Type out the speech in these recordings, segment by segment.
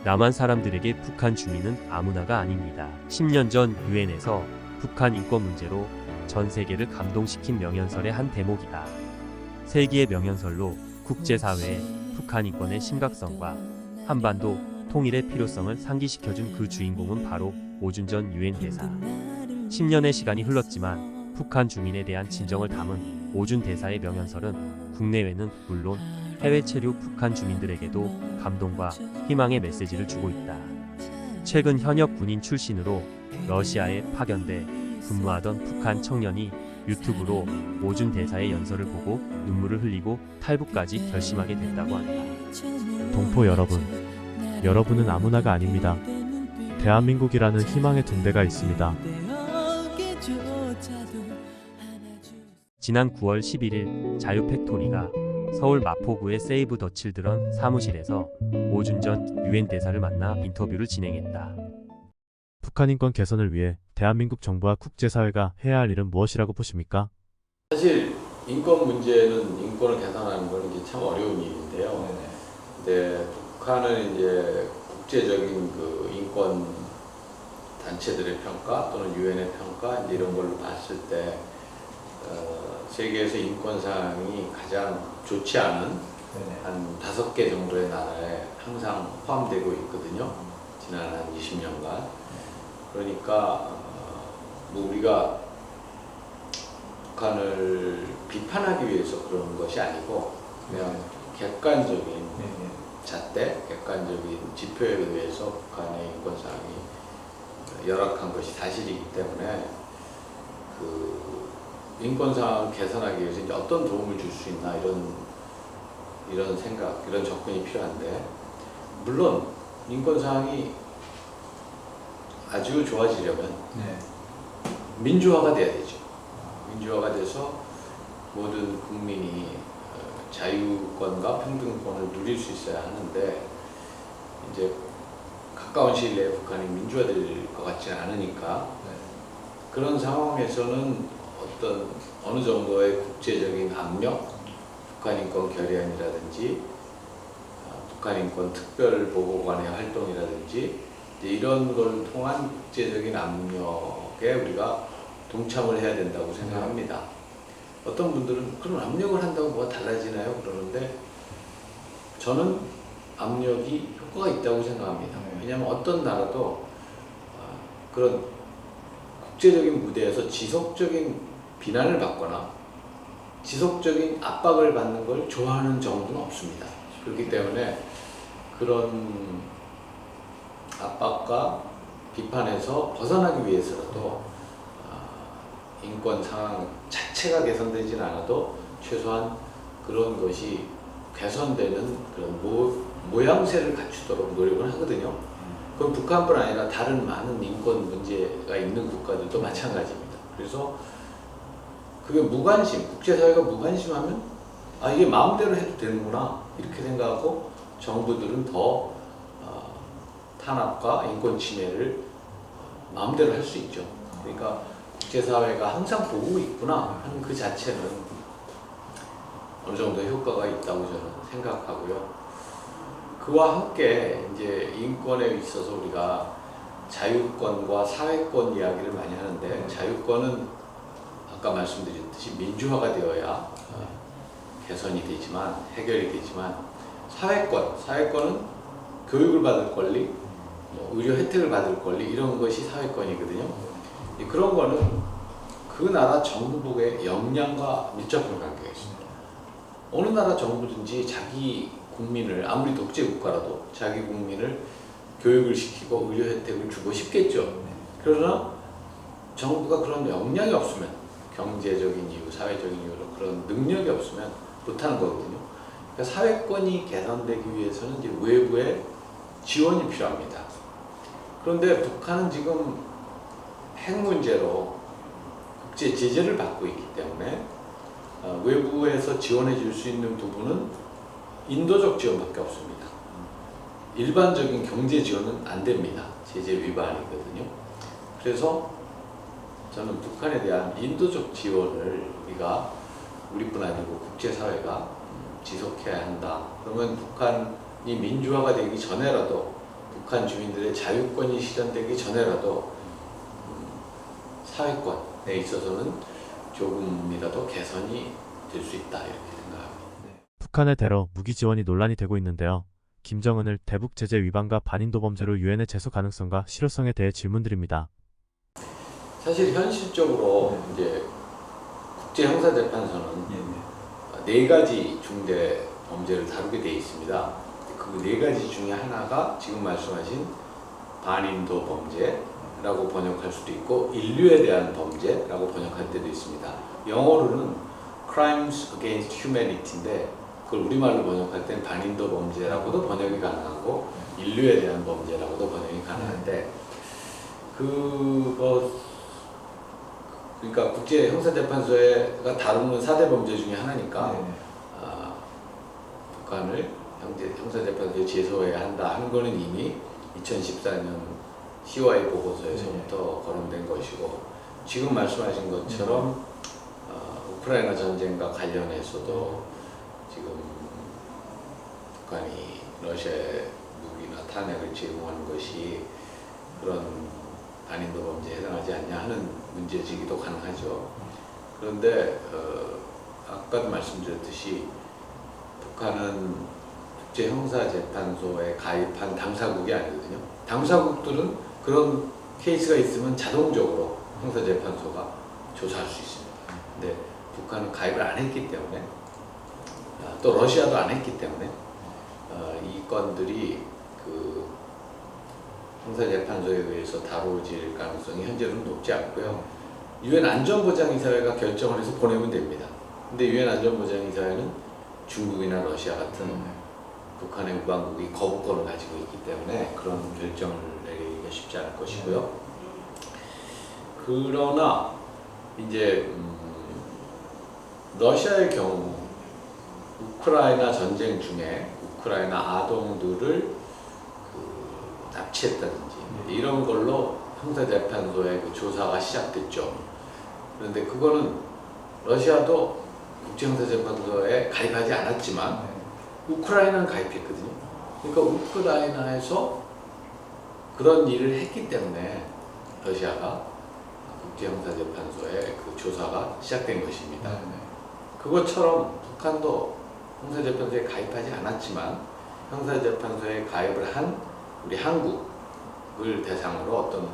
남한 사람들에게 북한 주민은 아무나가 아닙니다. 10년 전 유엔에서 북한 인권 문제로 전 세계를 감동시킨 명연설의 한 대목이다. 세기의 명연설로 국제사회에 북한 인권의 심각성과 한반도 통일의 필요성을 상기시켜준 그 주인공은 바로 오준전 유엔 대사. 10년의 시간이 흘렀지만 북한 주민에 대한 진정을 담은 오준 대사의 명연설은 국내외는 물론 해외 체류 북한 주민들에게도 감동과 희망의 메시지를 주고 있다. 최근 현역 군인 출신으로 러시아에 파견돼 근무하던 북한 청년이 유튜브로 오준 대사의 연설을 보고 눈물을 흘리고 탈북까지 결심하게 됐다고 한다. 동포 여러분, 여러분은 아무나가 아닙니다. 대한민국이라는 희망의 등대가 있습니다. 지난 9월 11일 자유팩토리가 서울 마포구의 세이브 더 칠드런 사무실에서 오준전 유엔 대사를 만나 인터뷰를 진행했다. 북한 인권 개선을 위해 대한민국 정부와 국제사회가 해야 할 일은 무엇이라고 보십니까? 사실 인권 문제는 인권을 개선하는 건 이제 참 어려운 일인데요. 근데 북한은 이제 국제적인 그 인권 단체들의 평가 또는 유엔의 평가 이제 이런 걸로 봤을 때 세계에서 인권 상황이 가장 좋지 않은 한 5개 정도의 나라에 항상 포함되고 있거든요. 지난 한 20년간. 그러니까 뭐 우리가 북한을 비판하기 위해서 그러는 것이 아니고 그냥 객관적인 잣대, 객관적인 지표에 의해서 북한의 인권 상황이 열악한 것이 사실이기 때문에 그 인권 상황을 개선하기 위해서 이제 어떤 도움을 줄 수 있나 이런 생각, 이런 접근이 필요한데 물론 인권 상황이 아주 좋아지려면 민주화가 돼야 되죠. 민주화가 돼서 모든 국민이 자유권과 평등권을 누릴 수 있어야 하는데 이제 가까운 시일 내에 북한이 민주화될 것 같지는 않으니까 그런 상황에서는 어느 정도의 국제적인 압력, 북한 인권 결의안이라든지 북한 인권 특별보고관의 활동이라든지 이런 걸 통한 국제적인 압력에 우리가 동참을 해야 된다고 생각합니다. 어떤 분들은 그럼 압력을 한다고 뭐가 달라지나요? 그러는데 저는 압력이 효과가 있다고 생각합니다. 왜냐하면 어떤 나라도 그런 국제적인 무대에서 지속적인 비난을 받거나 지속적인 압박을 받는 걸 좋아하는 정부는 없습니다. 그렇기 때문에 그런 압박과 비판에서 벗어나기 위해서라도 인권 상황 자체가 개선되지는 않아도 최소한 그런 것이 개선되는 그런 모양새를 갖추도록 노력을 하거든요. 그건 북한뿐 아니라 다른 많은 인권 문제가 있는 국가들도 마찬가지입니다. 그래서 그게 무관심, 국제사회가 무관심하면 이게 마음대로 해도 되는구나 이렇게 생각하고 정부들은 더 탄압과 인권 침해를 마음대로 할 수 있죠. 그러니까 국제사회가 항상 보고 있구나 하는 그 자체는 어느 정도 효과가 있다고 저는 생각하고요. 그와 함께 이제 인권에 있어서 우리가 자유권과 사회권 이야기를 많이 하는데 자유권은 아까 말씀드렸듯이 민주화가 되어야 개선이 되지만 해결이 되지만 사회권은 교육을 받을 권리, 의료 혜택을 받을 권리 이런 것이 사회권이거든요. 그런 거는 그 나라 정부의 역량과 밀접한 관계가 있습니다. 어느 나라 정부든지 자기 국민을 아무리 독재 국가라도 자기 국민을 교육을 시키고 의료 혜택을 주고 싶겠죠. 그러나 정부가 그런 역량이 없으면 경제적인 이유, 사회적인 이유로 그런 능력이 없으면 못하는 거거든요. 그러니까 사회권이 개선되기 위해서는 이제 외부의 지원이 필요합니다. 그런데 북한은 지금 핵 문제로 국제 제재를 받고 있기 때문에 외부에서 지원해 줄 수 있는 부분은 인도적 지원밖에 없습니다. 일반적인 경제 지원은 안 됩니다. 제재 위반이거든요. 그래서 저는 북한에 대한 인도적 지원을 우리뿐 아니고 국제사회가 지속해야 한다. 그러면 북한이 민주화가 되기 전에라도 북한 주민들의 자유권이 실현되기 전에라도 사회권에 있어서는 조금이라도 개선이 될 수 있다 이렇게 생각합니다. 북한의 대러 무기 지원이 논란이 되고 있는데요. 김정은을 대북 제재 위반과 반인도 범죄로 유엔에 제소 가능성과 실효성에 대해 질문드립니다. 사실 현실적으로 이제 국제형사재판소는 네 가지 중대 범죄를 다루게 되어 있습니다. 그 네 가지 중에 하나가 지금 말씀하신 반인도 범죄라고 번역할 수도 있고 인류에 대한 범죄라고 번역할 때도 있습니다. 영어로는 Crimes Against Humanity인데 그걸 우리말로 번역할 땐 반인도 범죄라고도 번역이 가능하고 인류에 대한 범죄라고도 번역이 가능한데 그러니까 국제형사재판소가 다루는 4대 범죄 중에 하나니까 북한을 형사재판소에 제소해야 한다 하는 거는 이미 2014년 COI 보고서에서부터 거론된 것이고 지금 말씀하신 것처럼 우크라이나 전쟁과 관련해서도 지금 북한이 러시아에 무기나 탄약을 제공하는 것이 그런 반인도 범죄에 해당하지 않냐 하는 문제제기도 가능하죠. 그런데 아까도 말씀드렸듯이 북한은 국제형사재판소에 가입한 당사국이 아니거든요. 당사국들은 그런 케이스가 있으면 자동적으로 형사재판소가 조사할 수 있습니다. 근데 북한은 가입을 안 했기 때문에 또 러시아도 안 했기 때문에 이 건들이 그 형사재판소에 의해서 다뤄질 가능성이 현재는 높지 않고요. 유엔 안전보장이사회가 결정을 해서 보내면 됩니다. 근데 유엔 안전보장이사회는 중국이나 러시아 같은 북한의 우방국이 거부권을 가지고 있기 때문에 그런 결정을 내리기가 쉽지 않을 것이고요. 그러나 이제 러시아의 경우 우크라이나 전쟁 중에 우크라이나 아동들을 납치했다든지 이런 걸로 형사재판소의 그 조사가 시작됐죠. 그런데 그거는 러시아도 국제형사재판소에 가입하지 않았지만 우크라이나는 가입했거든요. 그러니까 우크라이나에서 그런 일을 했기 때문에 러시아가 국제형사재판소에 그 조사가 시작된 것입니다. 그것처럼 북한도 형사재판소에 가입하지 않았지만 형사재판소에 가입을 한 우리 한국을 대상으로 어떤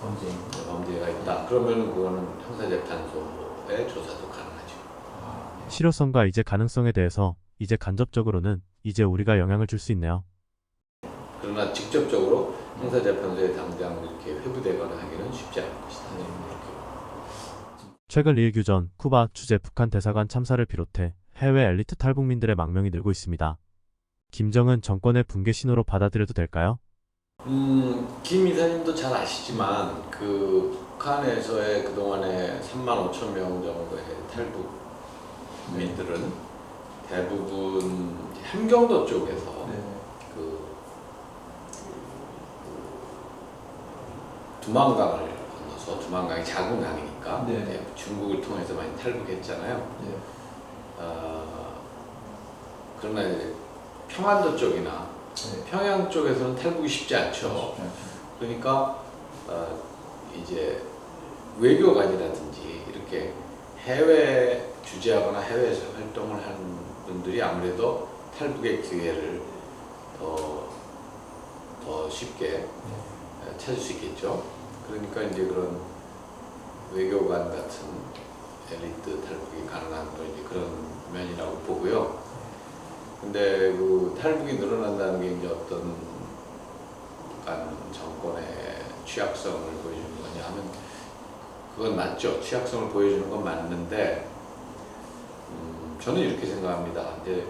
범죄가 있다. 그러면 그거는 형사재판소의 조사도 가능하죠. 실효성과 이제 가능성에 대해서 이제 간접적으로는 이제 우리가 영향을 줄 수 있네요. 그러나 직접적으로 형사재판소에 당장 이렇게 회부되거나 하기는 쉽지 않을 것이다. 최근 일규 전 쿠바 주재 북한 대사관 참사를 비롯해 해외 엘리트 탈북민들의 망명이 늘고 있습니다. 김정은 정권의 붕괴 신호로 받아들여도 될까요? 김 이사님도 잘 아시지만 그 북한에서의 그동안의 35,000명 정도의 탈북민들은 대부분 함경도 쪽에서 두만강을 건너서 두만강이 작은 강이니까 중국을 통해서 많이 탈북했잖아요. 그러나 이제 평안도 쪽이나 평양 쪽에서는 탈북이 쉽지 않죠. 그러니까 이제 외교관이라든지 이렇게 해외 주재하거나 해외에서 활동을 하는 분들이 아무래도 탈북의 기회를 더 쉽게 찾을 수 있겠죠. 그러니까 이제 그런 외교관 같은 엘리트 탈북이 가능한 건 이제 그런 면이라고 보고요. 근데 그 탈북이 늘어난다는 게 이제 어떤 북한 정권의 취약성을 보여주는 거냐 하면 그건 맞죠. 취약성을 보여주는 건 맞는데 저는 이렇게 생각합니다. 이제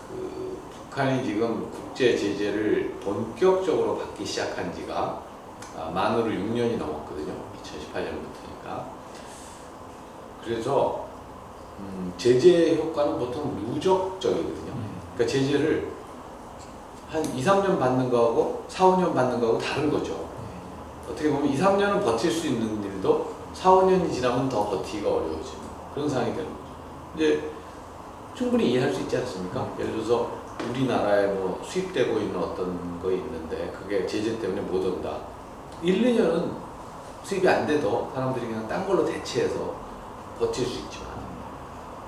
그 북한이 지금 국제 제재를 본격적으로 받기 시작한 지가 만으로 6년이 넘었거든요. 2018년부터니까. 그래서 제재 효과는 보통 누적적이거든요. 그러니까 제재를 한 2, 3년 받는 거하고 4, 5년 받는 거하고 다른 거죠. 어떻게 보면 2, 3년은 버틸 수 있는 일도 4, 5년이 지나면 더 버티기가 어려워지는 그런 상황이 되는 거죠. 이제 충분히 이해할 수 있지 않습니까? 예를 들어서 우리나라에 뭐 수입되고 있는 어떤 거 있는데 그게 제재 때문에 못 온다. 1, 2년은 수입이 안 돼도 사람들이 그냥 딴 걸로 대체해서 버틸 수 있지만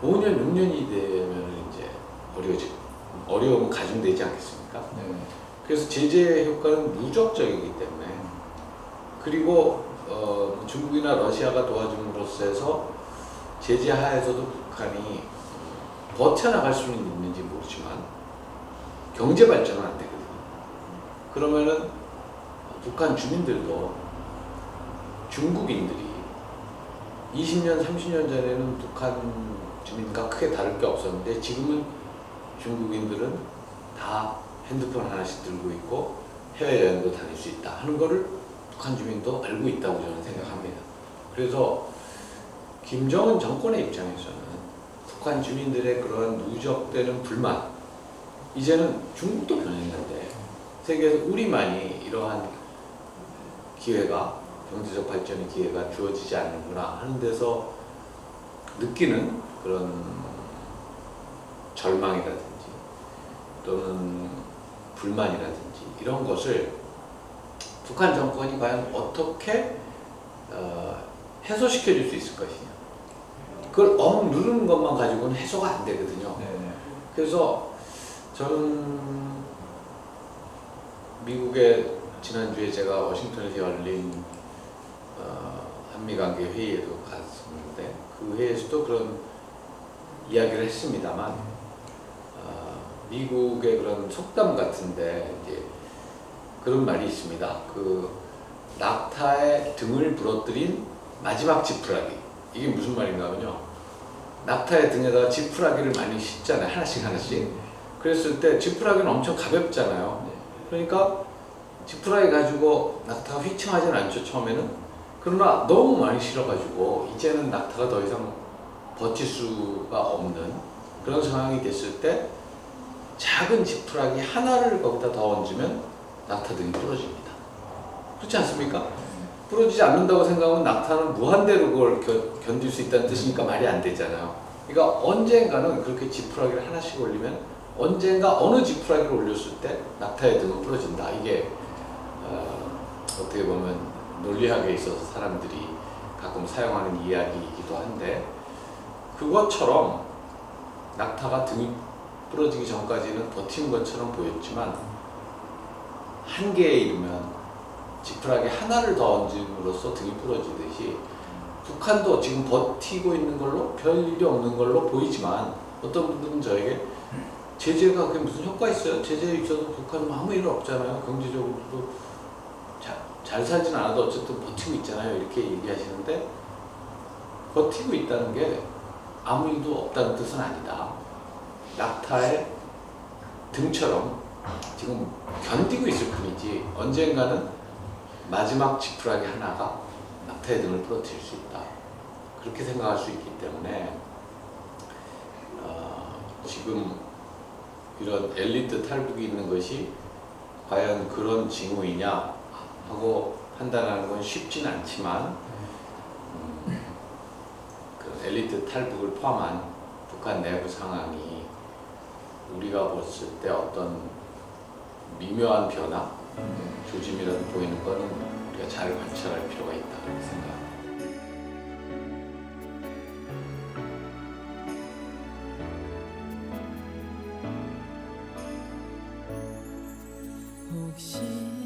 5년, 6년이 되면 이제 어려움은 가중되지 않겠습니까? 네. 그래서 제재 효과는 누적적이기 때문에 그리고 중국이나 러시아가 도와줌으로써 해서 제재 하에서도 북한이 버텨나갈 수는 있는지 모르지만 경제 발전은 안 되거든요. 그러면은 북한 주민들도 중국인들이 20년, 30년 전에는 북한 주민과 크게 다를 게 없었는데 지금은 중국인들은 다 핸드폰 하나씩 들고 있고 해외여행도 다닐 수 있다 하는 거를 북한 주민도 알고 있다고 저는 생각합니다. 그래서 김정은 정권의 입장에서는 북한 주민들의 그런 누적되는 불만, 이제는 중국도 변했는데 세계에서 우리만이 이러한 기회가, 경제적 발전의 기회가 주어지지 않는구나 하는 데서 느끼는 그런 절망이라든지 또는 불만이라든지 이런 것을 북한 정권이 과연 어떻게 해소시켜 줄 수 있을 것이냐. 그걸 누르는 것만 가지고는 해소가 안 되거든요. 네. 그래서 저는 미국에 지난주에 제가 워싱턴에서 열린 한미관계 회의에도 갔었는데 그 회의에서도 그런 이야기를 했습니다만 미국의 그런 속담 같은데 이제 그런 말이 있습니다. 그 낙타의 등을 부러뜨린 마지막 지푸라기. 이게 무슨 말인가 하면요. 낙타의 등에다가 지푸라기를 많이 싣잖아요. 하나씩 하나씩. 그랬을 때 지푸라기는 엄청 가볍잖아요. 그러니까 지푸라기 가지고 낙타가 휘청하진 않죠, 처음에는. 그러나 너무 많이 실어가지고 이제는 낙타가 더 이상 버틸 수가 없는 그런 상황이 됐을 때 작은 지푸라기 하나를 거기다 더 얹으면 낙타 등이 부러집니다. 그렇지 않습니까? 부러지지 않는다고 생각하면 낙타는 무한대로 그걸 견딜 수 있다는 뜻이니까 말이 안 되잖아요. 그러니까 언젠가는 그렇게 지푸라기를 하나씩 올리면 언젠가 어느 지푸라기를 올렸을 때 낙타의 등은 부러진다. 이게 어떻게 보면 논리학에 있어서 사람들이 가끔 사용하는 이야기이기도 한데 그것처럼 낙타가 등이 부러지기 전까지는 버티는 것처럼 보였지만 한계에 이르면 지푸라기 하나를 더 얹음으로써 등이 부러지듯이 북한도 지금 버티고 있는 걸로 별일이 없는 걸로 보이지만 어떤 분들은 저에게 제재가 그게 무슨 효과 있어요? 제재에 있어도 북한은 아무 일 없잖아요. 경제적으로도 잘 살진 않아도 어쨌든 버티고 있잖아요. 이렇게 얘기하시는데 버티고 있다는 게 아무 일도 없다는 뜻은 아니다. 낙타의 등처럼 지금 견디고 있을 뿐이지 언젠가는 마지막 지푸라기 하나가 낙타의 등을 부러뜨릴 수 있다. 그렇게 생각할 수 있기 때문에 지금 이런 엘리트 탈북이 있는 것이 과연 그런 징후이냐 하고 판단하는 건 쉽진 않지만 그 엘리트 탈북을 포함한 북한 내부 상황이 우리가 봤을 때 어떤 미묘한 변화, 조짐이라도 보이는 거는 우리가 잘 관찰할 필요가 있다 그렇게 생각합니다. 혹시